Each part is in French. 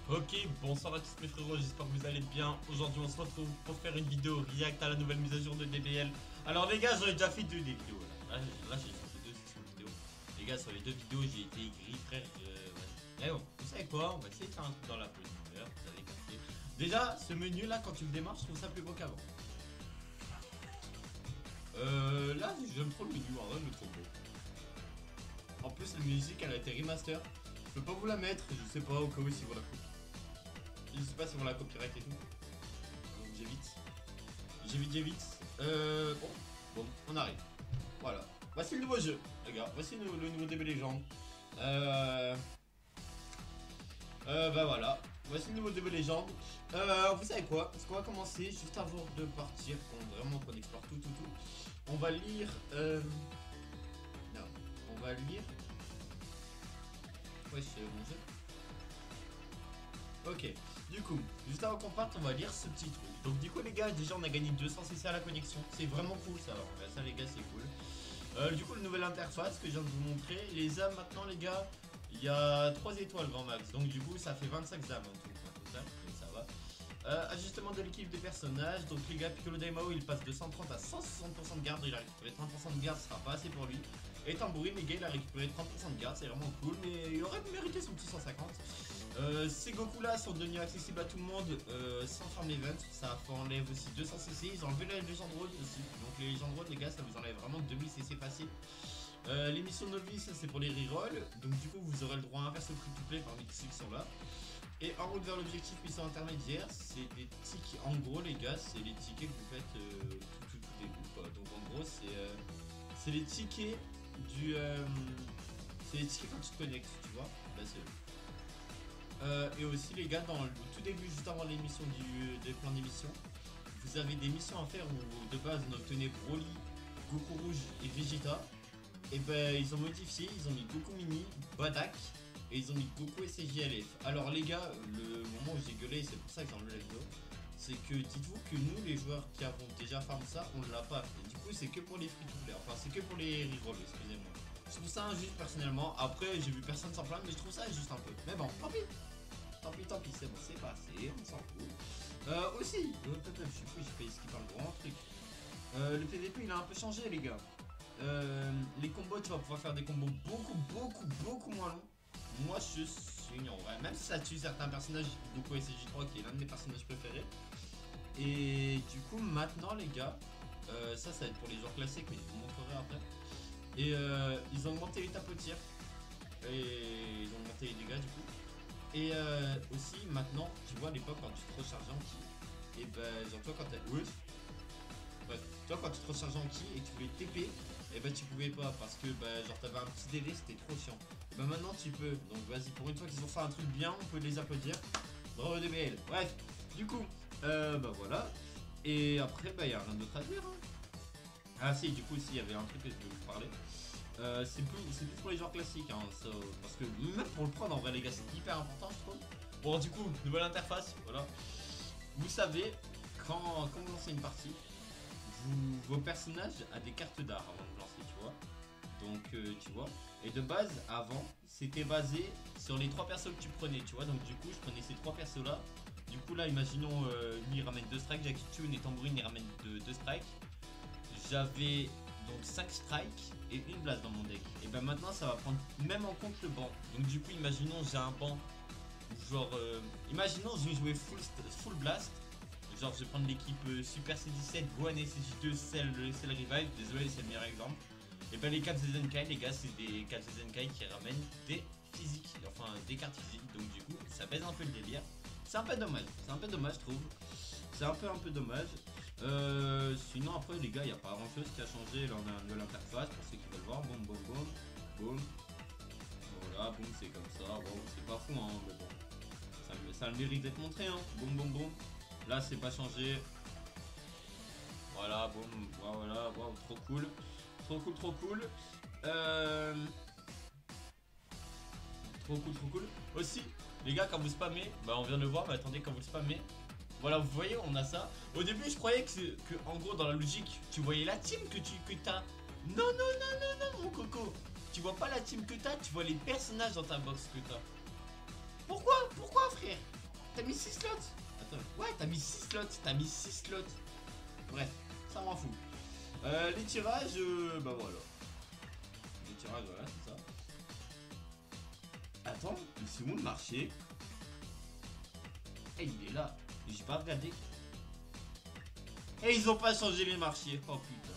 Ok, bonsoir à tous mes frérots, j'espère que vous allez bien. Aujourd'hui on se retrouve pour faire une vidéo react à la nouvelle mise à jour de DBL. Alors les gars, j'en ai déjà fait deux des vidéos là j'ai fait deux sessions de vidéos. Les gars, sur les deux vidéos j'ai été aigri frère. Eh bon, vous savez quoi, on va essayer de faire un truc dans la bonne humeur, vous avez capté. Déjà, ce menu là quand tu le démarres, je trouve ça plus beau qu'avant. Là j'aime trop le menu, en vrai il est trop beau. En plus la musique elle a été remaster. Je peux pas vous la mettre, je sais pas au cas où si vous la coupez. Je sais pas si on la copyright et tout. Donc j'évite. Bon, on arrive. Voilà. Voici le nouveau jeu, les gars. Voici le nouveau DB Legend. Bah voilà. Voici le nouveau DB Legend. Vous savez quoi? Parce qu'on va commencer juste avant de partir, qu'on explore tout. On va lire. Non. On va lire. Ouais, c'est mon jeu. Ok, du coup, juste avant qu'on parte, on va lire ce petit truc. Donc du coup les gars, déjà on a gagné 200 CC à la connexion. C'est vraiment cool ça, alors ça les gars c'est cool. Du coup, la nouvelle interface que je viens de vous montrer. Les âmes maintenant les gars, il y a 3 étoiles grand max. Donc du coup ça fait 25 âmes en tout, donc ça va. Ajustement de l'équipe des personnages. Donc les gars, Piccolo Daimao il passe de 130 à 160% de garde. Il a récupéré 30% de garde, ce sera pas assez pour lui. Et Tambourine les gars, il a récupéré 30% de garde, c'est vraiment cool. Mais il aurait mérité son petit 150. Ces Goku là sont devenus accessibles à tout le monde sans farm event. Ça enlève aussi 200 CC. Ils ont enlevé la légende rose aussi. Donc les légendes roses les gars, ça vous enlève vraiment 2000 CC facile. Les missions novices c'est pour les rerolls. Donc du coup vous aurez le droit à un perso free to play parmi ceux qui sont là. Et en route vers l'objectif mission intermédiaire, c'est des tickets. En gros les gars, c'est les tickets que vous faites tout début quoi. Donc en gros c'est les tickets du c'est les tickets quand tu te connectes, tu vois. Là c'est et aussi les gars, dans le tout début, juste avant l'émission des plans d'émission, vous avez des missions à faire où de base on obtenait Broly, Goku Rouge et Vegeta. Et ben ils ont modifié, ils ont mis Goku Mini, Badak et ils ont mis Goku SCJLF. Alors les gars, le moment où j'ai gueulé, c'est pour ça que j'ai enlevé la vidéo, c'est que dites-vous que nous les joueurs qui avons déjà farm ça, on ne l'a pas fait. Du coup c'est que pour les free to play, enfin c'est que pour les rerolls, excusez-moi. Je trouve ça injuste personnellement, après j'ai vu personne s'en plaindre mais je trouve ça juste un peu. Mais bon, tant pis. Tant pis, c'est bon, c'est passé, on s'en fout. Aussi, je suis fou, j'ai fait skip un grand truc. Le PVP il a un peu changé les gars. Les combos, tu vas pouvoir faire des combos beaucoup moins longs. Moi je suis en vrai, même si ça tue certains personnages, Goku SCJ3 qui est l'un de mes personnages préférés. Et du coup maintenant les gars, ça va être pour les joueurs classiques, mais je vous montrerai après. Et ils ont augmenté les tapes au tir. Et ils ont augmenté les dégâts du coup. Et aussi maintenant, tu vois à l'époque quand tu te rechargeais en ki, et ben genre toi quand t'as. Oui. Bref, toi quand tu te rechargeais en ki et que tu voulais TP, et ben tu pouvais pas parce que bah genre t'avais un petit délai, c'était trop chiant. Et ben maintenant tu peux, donc vas-y, pour une fois qu'ils ont fait un truc bien, on peut les applaudir. Bravo DBL. Bref, du coup, bah voilà. Et après bah y a rien d'autre à dire hein. Ah si, du coup s'il y avait un truc que je voulais vous parler. C'est plus pour les joueurs classiques hein, ça, parce que même pour le prendre en vrai les gars c'est hyper important je trouve. Bon du coup, nouvelle interface, voilà. Vous savez, quand vous lancez une partie, vos personnages a des cartes d'art avant de lancer, tu vois. Donc tu vois. Et de base, avant, c'était basé sur les 3 persos que tu prenais, tu vois. Donc du coup, je prenais ces 3 persos là. Du coup là, imaginons lui il ramène 2 strikes, Jackie Chun et Tambourine il ramène 2 strikes. J'avais donc 5 strikes et une blast dans mon deck. Et ben maintenant ça va prendre même en compte le banc. Donc du coup imaginons j'ai un banc genre imaginons je vais jouer full blast. Genre je vais prendre l'équipe Super C17, Gohan SCJ2, Cell Revive, désolé c'est le meilleur exemple. Et ben les 4 Zenkai les gars c'est des 4 Zenkai qui ramènent des physiques, enfin des cartes physiques. Donc du coup ça baisse un peu le délire. C'est un peu dommage je trouve. C'est un peu dommage. Sinon après les gars il n'y a pas grand chose qui a changé. Là on a une nouvelle interface pour ceux qui veulent voir. Boum boum boum boum. Voilà boum c'est comme ça. Bon c'est pas fou hein mais bon. Ça a le mérite d'être montré hein. Boum boum boum. Là c'est pas changé. Voilà boum. Voilà wow, trop cool. Trop cool. Trop cool. Aussi les gars quand vous spammez, bah on vient de le voir mais attendez quand vous spammez. Voilà, vous voyez, on a ça. Au début, je croyais que en gros, dans la logique, tu voyais la team que t'as. Non, mon coco. Tu vois pas la team que t'as, tu vois les personnages dans ta box que t'as. Pourquoi frère? T'as mis 6 slots? Attends, ouais, t'as mis 6 slots. T'as mis 6 slots. Bref, ça m'en fout. Les tirages, bah voilà. Les tirages, voilà, c'est ça. Attends, c'est où le marché? Eh, il est là. J'ai pas regardé. Et ils ont pas changé les marchés. Oh putain.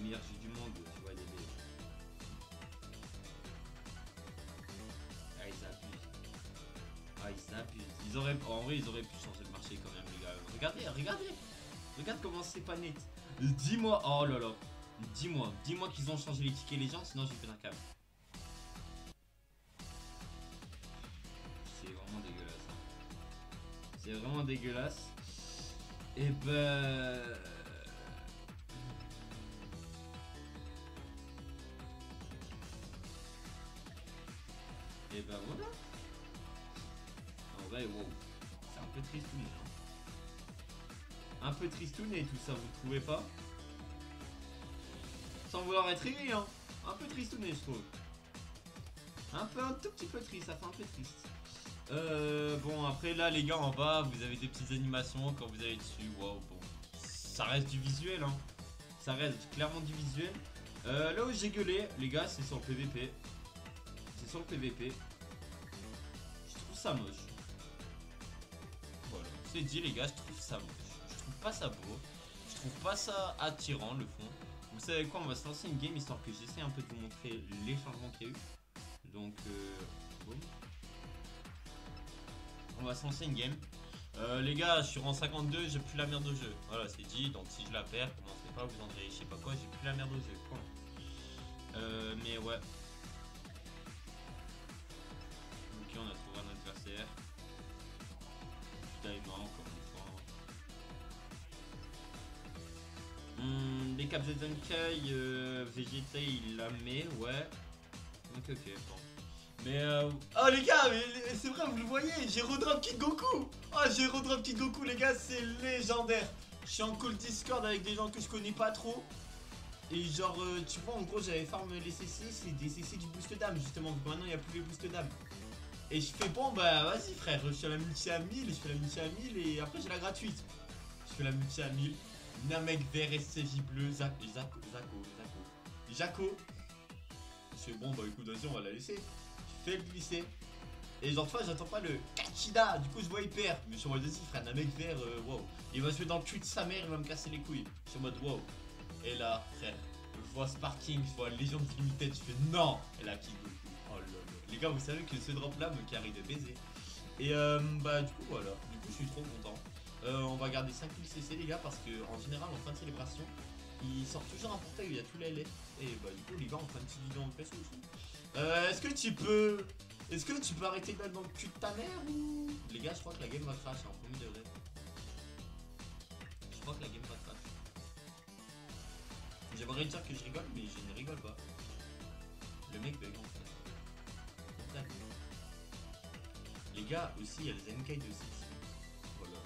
Merde, j'ai du monde, tu vois les mecs. Ah, ils abusent. Ah, ils abusent. Ils auraient... En vrai, ils auraient pu changer le marché quand même, les gars. Regardez, regardez. Regarde comment c'est pas net. Dis-moi. Oh là là. Dis-moi qu'ils ont changé les tickets les gens, sinon j'ai fait un câble. C'est vraiment dégueulasse. Hein. C'est vraiment dégueulasse. Et ben... Et ben voilà. En vrai, wow. C'est un peu tristouné. Hein. Un peu tristouné tout ça, vous trouvez pas? Sans vouloir être iri, hein. Un peu tristouné, je trouve. Un tout petit peu triste, ça fait un peu triste. Bon, après là, les gars, en bas, vous avez des petites animations quand vous allez dessus. Waouh, bon. Ça reste du visuel, hein. Ça reste clairement du visuel. Là où j'ai gueulé, les gars, c'est sur le PVP. C'est sur le PVP. Je trouve ça moche. Voilà, c'est dit, les gars, je trouve ça moche. Je trouve pas ça beau. Je trouve pas ça attirant, le fond. Vous savez quoi, on va se lancer une game histoire que j'essaie un peu de vous montrer les changements qu'il y a eu. Donc, bon. On va se lancer une game. Les gars, je suis en 52, j'ai plus la merde au jeu. Voilà, c'est dit. Donc, si je la perds, commencez pas, vous enverrez je sais pas quoi, j'ai plus la merde au jeu. Point. Mais ouais. Ok, on a trouvé un adversaire. Putain, il est mort encore une fois. Les caps de Zenkai, Vegeta, il la met, ouais. Ok, bon. Mais oh les gars, c'est vrai, vous le voyez, j'ai redrop Kid Goku. Oh, j'ai redrop Kid Goku, les gars, c'est légendaire. Je suis en call Discord avec des gens que je connais pas trop. Et genre, tu vois, en gros, j'avais farm les CC, c'est des CC du boost d'âme, justement. Donc maintenant, il n'y a plus les boosts d'âme. Et je fais, bon, bah vas-y, frère, je fais la multi à 1000, je fais la multi à 1000 et après, j'ai la gratuite. Je fais la multi à 1000. Namek vert, SCJ bleu, Jaco. Je fais, bon, bah écoute, vas-y, on va la laisser. Je fais le glisser. Et genre, toi, j'attends pas le Kachida. Du coup, je vois, il perd. Mais je suis en mode, vas-y, frère, Namek vert, wow. Il va se mettre dans le cul de sa mère, il va me casser les couilles. Je suis en mode, wow. Et là, frère, je vois Sparking, je vois Legend Limited, je fais non. Et là, Kid Goku. Oh là là. Les gars, vous savez que ce drop là me carry de baiser. Et bah, du coup, voilà. Du coup, je suis trop content. On va garder 5000 CC, les gars, parce que en général, en fin de célébration, il sort toujours un portail où il y a tout les LF. Et bah, du coup, les gars, on fera une petite vidéo en pression aussi. Est-ce que tu peux. Est-ce que tu peux arrêter de mettre dans le cul de ta mère ou. Les gars, je crois que la game va crash, en premier degré. Je crois que la game va crash. J'aimerais dire que je rigole, mais je ne rigole pas. Le mec bug en fait. Les gars, aussi, il y a le Zenkai de City. Voilà.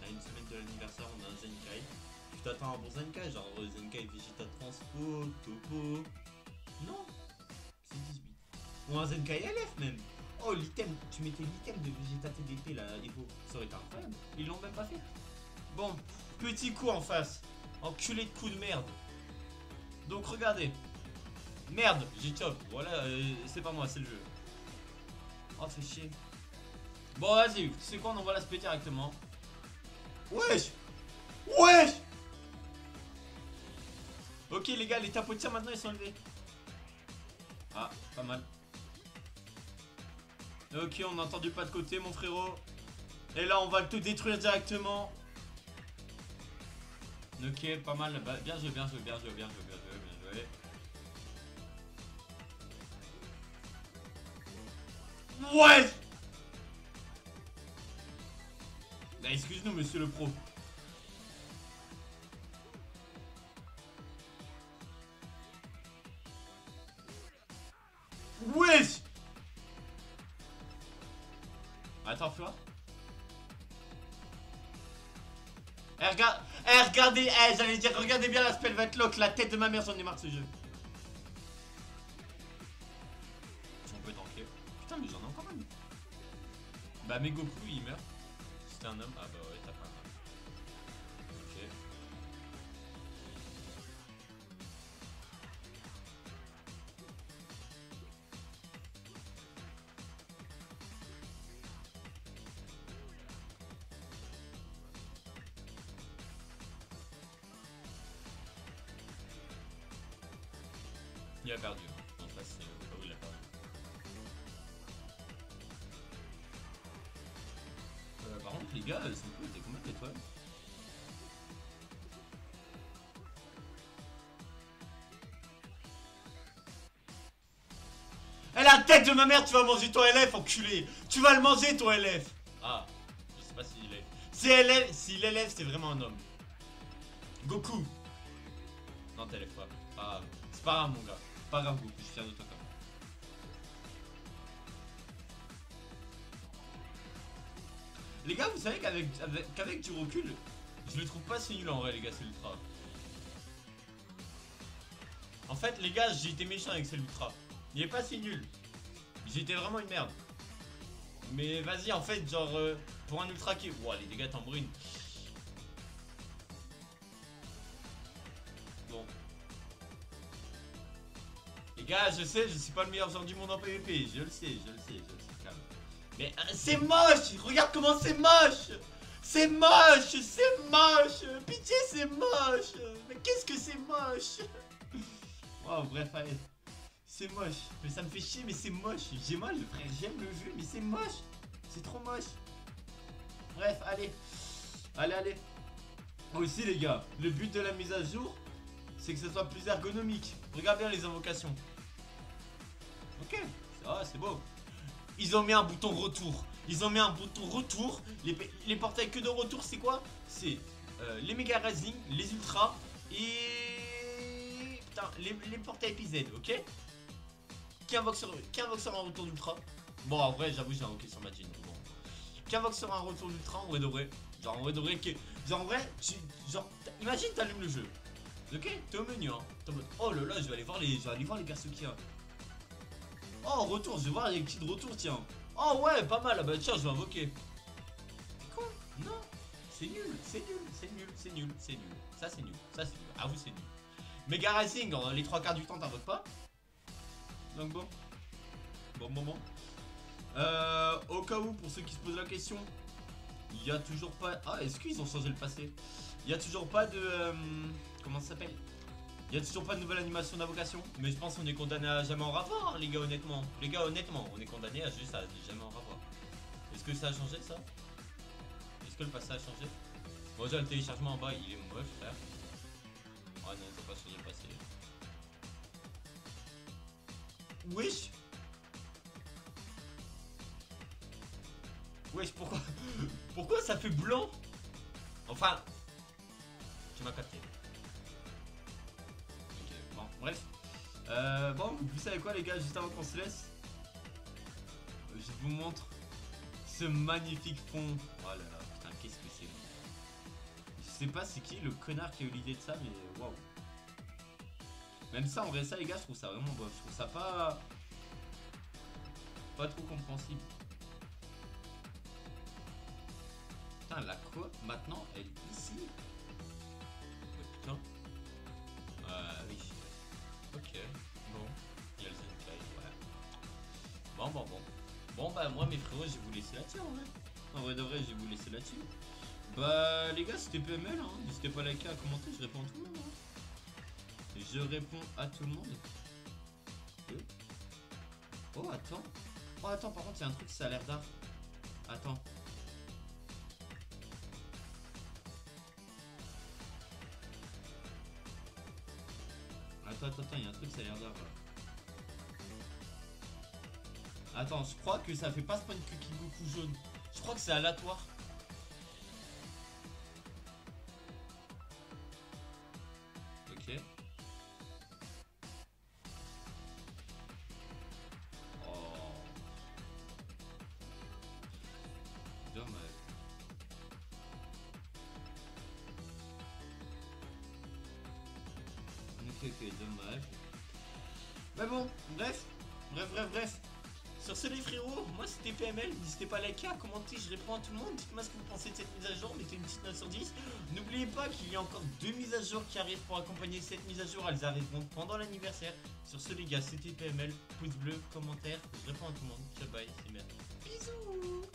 À une semaine de l'anniversaire, on a un Zenkai. Tu t'attends à un bon Zenkai, genre Zenkai Vegeta Transpo, Topo. Non, c'est 18. Ou un Zenkai LF même. Oh, l'item, tu mettais l'item de Vegeta TDP là, Evo. Ça aurait été incroyable. Ils l'ont même pas fait. Bon, petit coup en face. Enculé de coup de merde. Donc regardez. Merde, j'ai chop. Voilà, c'est pas moi, c'est le jeu. Oh, fait chier. Bon, vas-y, tu sais quoi, on envoie la spé directement. Wesh. Wesh. Ok, les gars, les tapotiers maintenant ils sont levés. Ah, pas mal. Ok, on a entendu pas de côté, mon frérot. Et là, on va te détruire directement. Ok, pas mal. Bah, bien joué, bien joué, bien joué, bien joué, bien joué, bien joué. Ouais. Bah, excuse-nous, monsieur le pro. Wesh. Attends, Flora. Regardez, j'allais dire, regardez bien la spell va être lock, la tête de ma mère, j'en ai marre de ce jeu. On peut tanker. Putain, mais j'en ai encore un. Bah mais Goku il meurt. C'était un homme. Ah bah ouais, t'as pas un homme. Ok. Il a perdu. En face, c'est... Ah oui, il a perdu. Par contre, les gars, ils sont cool. T'es combien d'étoiles? Eh la tête de ma mère, tu vas manger ton LF, enculé. Tu vas le manger, ton LF. Ah, je sais pas s'il est... Si LF, si l'élève, c'est vraiment un homme. Goku. Non, t'élèves pas. Ah, c'est pas grave, mon gars. Pas grave, Goku, je suis fier de toi quand même. Les gars, vous savez qu'avec du recul, je le trouve pas si nul en vrai, les gars, c'est l'ultra. En fait, les gars, j'ai été méchant avec cet ultra. Il est pas si nul. J'étais vraiment une merde. Mais vas-y, en fait, genre, pour un ultra qui... Wow, les dégâts tambourine. Bon. Les gars, je sais, je suis pas le meilleur joueur du monde en PvP. Je le sais, calme. Mais c'est moche. Regarde comment c'est moche. C'est moche, c'est moche. Pitié, c'est moche. Mais qu'est-ce que c'est moche. Wow, bref, allez. C'est moche. Mais ça me fait chier, mais c'est moche. J'ai mal, frère, j'aime le jeu, mais c'est moche. C'est trop moche. Bref, allez. Allez. Aussi, les gars, le but de la mise à jour, c'est que ce soit plus ergonomique. Regarde bien les invocations. Ok, c'est beau. Ils ont mis un bouton retour. Les portails que de retour, c'est quoi? C'est les méga rising, les ultras et... Putain, les portails PZ, ok? Qui invoque sur un retour d'ultra? Bon, en vrai, j'avoue, j'ai invoqué sur ma jean. Bon. Qui invoque sur un retour d'ultra, en vrai de vrai. Genre, en vrai de vrai, genre, en vrai, imagine, t'allumes le jeu. Ok? T'es au menu, hein. T'es en mode, oh là là, je vais aller voir les persos qu'il y a. Oh, retour, je vais voir les petits de retour, tiens. Oh ouais, pas mal, ah bah tiens, je vais invoquer. C'est con? Non. C'est nul. Ça, c'est nul. Ah, vous, c'est nul. Mega Racing, les 3 quarts du temps, t'invoques pas. Donc bon. Au cas où, pour ceux qui se posent la question, il y a toujours pas... Ah, est-ce qu'ils ont changé le passé? Il y a toujours pas de... comment ça s'appelle? Il y a toujours pas de nouvelle animation d'invocation. Mais je pense qu'on est condamné à jamais en revoir, hein, les gars, honnêtement. On est condamné à juste à jamais en revoir. Est-ce que ça a changé, ça? Est-ce que le passé a changé? Bon, déjà, le téléchargement en bas, il est moche, frère. Ah non, ils ont pas changé le passé. Wesh. Wesh, pourquoi ça fait blanc? Enfin, tu m'as capté. Ok, bon, bref. Bon, vous savez quoi, les gars, juste avant qu'on se laisse, je vous montre ce magnifique fond. Oh là là, putain, qu'est-ce que c'est. Je sais pas c'est qui le connard qui a eu l'idée de ça, mais waouh. Même ça, en vrai, ça, les gars, je trouve ça vraiment bof. Je trouve ça pas trop compréhensible. Putain, la quoi maintenant, elle est ici. Oh, putain. Oui. Ok, bon. Il y a le Zenkai, ouais. Bon. Bon, bah, moi, mes frérots, je vais vous laisser là-dessus, en vrai. En vrai de vrai, je vais vous laisser là-dessus. Bah, les gars, c'était PML, hein. N'hésitez pas à liker, à commenter, je réponds à tout le monde. Hein. Je réponds à tout le monde. Oh, attends. Oh, attends, par contre, il y a un truc, ça a l'air d'art. Attends. Attends, il y a un truc, ça a l'air d'art. Attends, je crois que ça fait pas spawn Cookie Goku jaune. Je crois que c'est aléatoire. Ok. Oh. Dommage. Ok, dommage. Mais bon, bref. Sur ce les frérots, moi c'était PML, n'hésitez pas à liker, à commenter, je réponds à tout le monde, dites-moi ce que vous pensez de cette mise à jour, mettez une petite note sur 10. N'oubliez pas qu'il y a encore 2 mises à jour qui arrivent pour accompagner cette mise à jour, elles arriveront pendant l'anniversaire. Sur ce les gars, c'était PML, pouce bleu, commentaire, je réponds à tout le monde, ciao bye, c'est Mermi. Bisous.